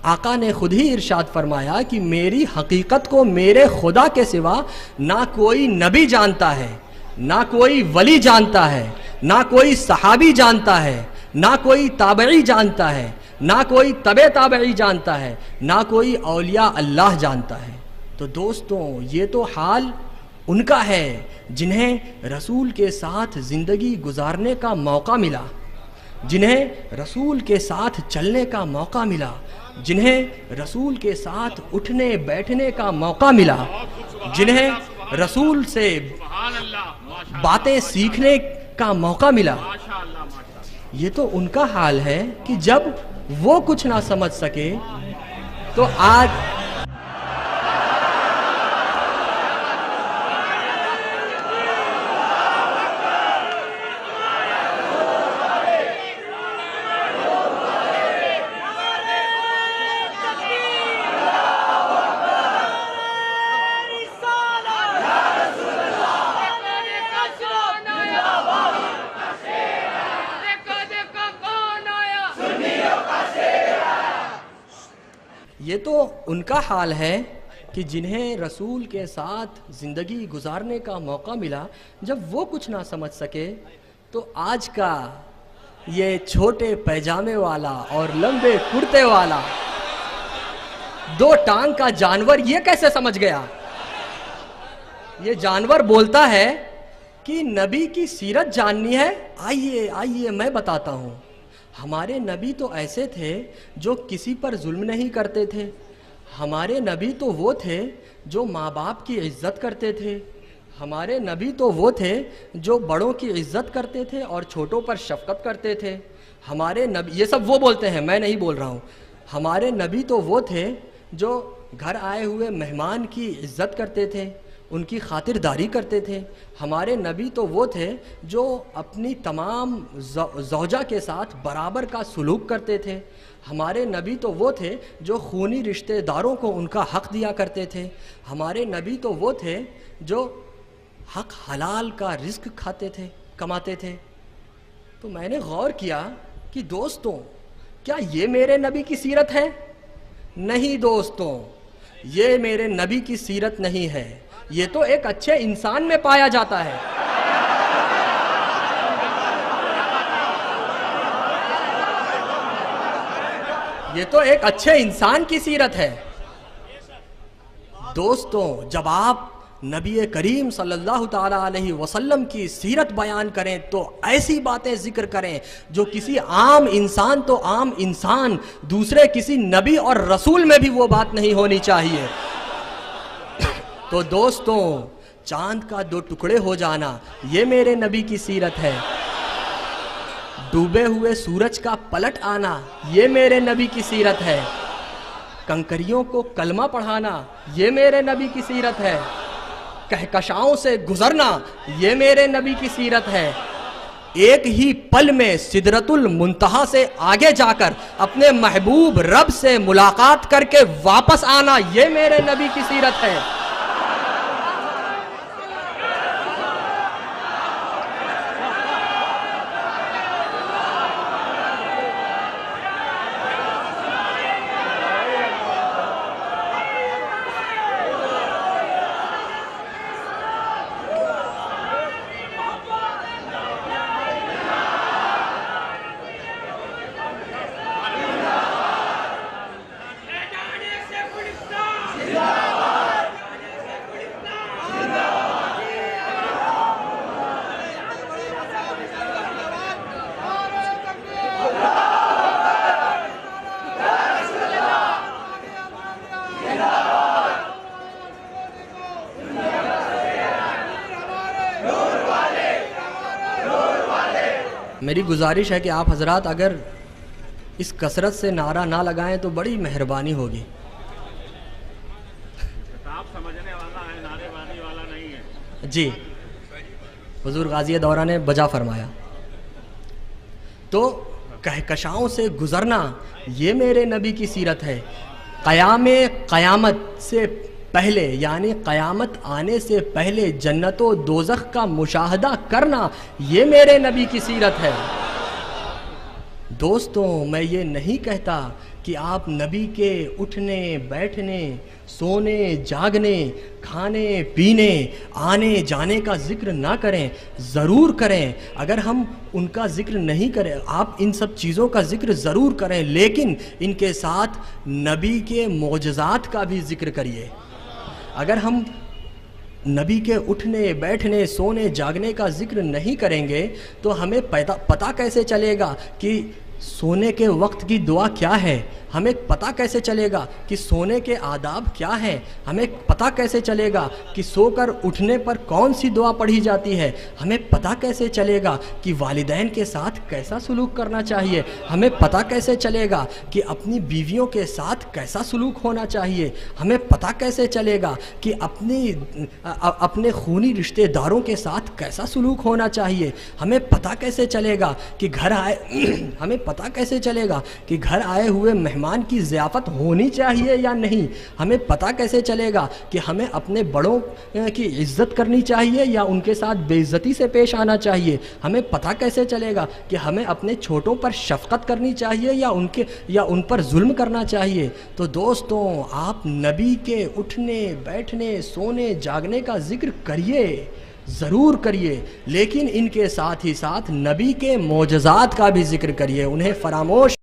آقا نے خود ہی ارشاد فرمایا کہ میری حقیقت کو میرے خدا کے سوا نہ کوئی نبی جانتا ہے، نہ کوئی ولی جانتا ہے، نہ کوئی صحابی جانتا ہے، نہ کوئی تابعی جانتا ہے، نہ کوئی تبع تابعی جانتا ہے، نہ کوئی اولیاء اللہ جانتا ہے۔ تو دوستوں، یہ تو حال ان کا ہے جنہیں رسول کے ساتھ زندگی گزارنے کا موقع ملا، جنہیں رسول کے ساتھ چلنے کا موقع ملا، جنہیں رسول کے ساتھ اٹھنے بیٹھنے کا موقع ملا، جنہیں رسول سے باتیں سیکھنے کا موقع ملا۔ یہ تو ان کا حال ہے کہ جب وہ کچھ نہ سمجھ سکے تو آج یہ تو ان کا حال ہے کہ جنہیں رسول کے ساتھ زندگی گزارنے کا موقع ملا، جب وہ کچھ نہ سمجھ سکے تو آج کا یہ چھوٹے پیجامے والا اور لمبے کرتے والا دو ٹانگ کا جانور یہ کیسے سمجھ گیا؟ یہ جانور بولتا ہے کہ نبی کی سیرت جاننی ہے، آئیے آئیے میں بتاتا ہوں۔ ہمارے نبی تو ایسے تھے جو کسی پر ظلم نہیں کرتے تھے، ہمارے نبی تو وہ تھے جو ماں باپ کی عزت کرتے تھے، ہمارے نبی تو وہ تھے جو بڑوں کی عزت کرتے تھے اور چھوٹوں پر شفقت کرتے تھے، ہمارے نبی، یہ سب وہ بولتے ہیں، میں نہیں بول رہا ہوں، ہمارے نبی تو وہ تھے جو گھر آئے ہوئے مہمان کی عزت کرتے تھے، ان کی خاطرداری کرتے تھے، ہمارے نبی تو وہ تھے جو اپنی تمام زوجہ کے ساتھ برابر کا سلوک کرتے تھے، ہمارے نبی تو وہ تھے جو خونی رشتہ داروں کو ان کا حق دیا کرتے تھے، ہمارے نبی تو وہ تھے جو حق حلال کا رزق کھاتے تھے، کماتے تھے۔ تو میں نے غور کیا کہ دوستوں، کیا یہ میرے نبی کی سیرت ہے؟ نہیں دوستوں، یہ میرے نبی کی سیرت نہیں ہے، یہ تو ایک اچھے انسان میں پایا جاتا ہے۔ یہ تو ایک اچھے انسان کی سیرت ہے۔ دوستوں، جب آپ نبی کریم صلی اللہ تعالیٰ علیہ وسلم کی سیرت بیان کریں تو ایسی باتیں ذکر کریں جو کسی عام انسان تو عام انسان، دوسرے کسی نبی اور رسول میں بھی وہ بات نہیں ہونی چاہیے۔ تو دوستوں، چاند کا دو ٹکڑے ہو جانا یہ میرے نبی کی سیرت ہے، ڈوبے ہوئے سورج کا پلٹ آنا یہ میرے نبی کی سیرت ہے، کنکریوں کو کلمہ پڑھانا یہ میرے نبی کی سیرت ہے، کہکشاؤں سے گزرنا یہ میرے نبی کی سیرت ہے، ایک ہی پل میں سدرۃ المنتہا سے آگے جا کر اپنے محبوب رب سے ملاقات کر کے واپس آنا یہ میرے نبی کی سیرت ہے۔ میری گزارش ہے کہ آپ حضرات اگر اس کثرت سے نعرہ نہ لگائیں تو بڑی مہربانی ہوگی۔ آپ سمجھنے والا ہے، نعرے بازی والا نہیں ہے۔ جی، حضور غازی دورہ نے بجا فرمایا۔ تو کہکشاؤں سے گزرنا یہ میرے نبی کی سیرت ہے، قیامت سے پہلے یعنی قیامت آنے سے پہلے جنت و دوزخ کا مشاہدہ کرنا یہ میرے نبی کی سیرت ہے۔ دوستوں، میں یہ نہیں کہتا کہ آپ نبی کے اٹھنے بیٹھنے سونے جاگنے کھانے پینے آنے جانے کا ذکر نہ کریں؟ ضرور کریں. اگر ہم ان کا ذکر نہیں کریں، آپ ان سب چیزوں کا ذکر ضرور کریں، لیکن ان کے ساتھ نبی کے معجزات کا بھی ذکر کریے. اگر ہم نبی کے اٹھنے بیٹھنے سونے جاگنے کا ذکر نہیں کریں گے تو ہمیں پتہ کیسے چلے گا کہ سونے کے وقت کی دعا کیا ہے؟ ہمیں پتہ کیسے چلے گا کہ سونے کے آداب کیا ہیں؟ ہمیں پتہ کیسے چلے گا کہ سو کر اٹھنے پر کون سی دعا پڑھی جاتی ہے؟ ہمیں پتہ کیسے چلے گا کہ والدین کے ساتھ کیسا سلوک کرنا چاہیے؟ ہمیں پتہ کیسے چلے گا کہ اپنی بیویوں کے ساتھ کیسا سلوک ہونا چاہیے؟ ہمیں پتہ کیسے چلے گا کہ اپنے خونی رشتہ داروں کے ساتھ کیسا سلوک ہونا چاہیے؟ ہمیں پتہ کیسے چلے گا کہ ہمیں پتہ کیسے چلے گا کہ گھر آئے ہوئے مہمان کی ضیافت ہونی چاہیے یا نہیں؟ ہمیں پتہ کیسے چلے گا کہ ہمیں اپنے بڑوں کی عزت کرنی چاہیے یا ان کے ساتھ بے عزتی سے پیش آنا چاہیے؟ ہمیں پتہ کیسے چلے گا کہ ہمیں اپنے چھوٹوں پر شفقت کرنی چاہیے یا ان پر ظلم کرنا چاہیے؟ تو دوستوں، آپ نبی کے اٹھنے بیٹھنے سونے جاگنے کا ذکر کریے، ضرور کریے، لیکن ان کے ساتھ ہی ساتھ نبی کے معجزات کا بھی ذکر کریے، انہیں فراموش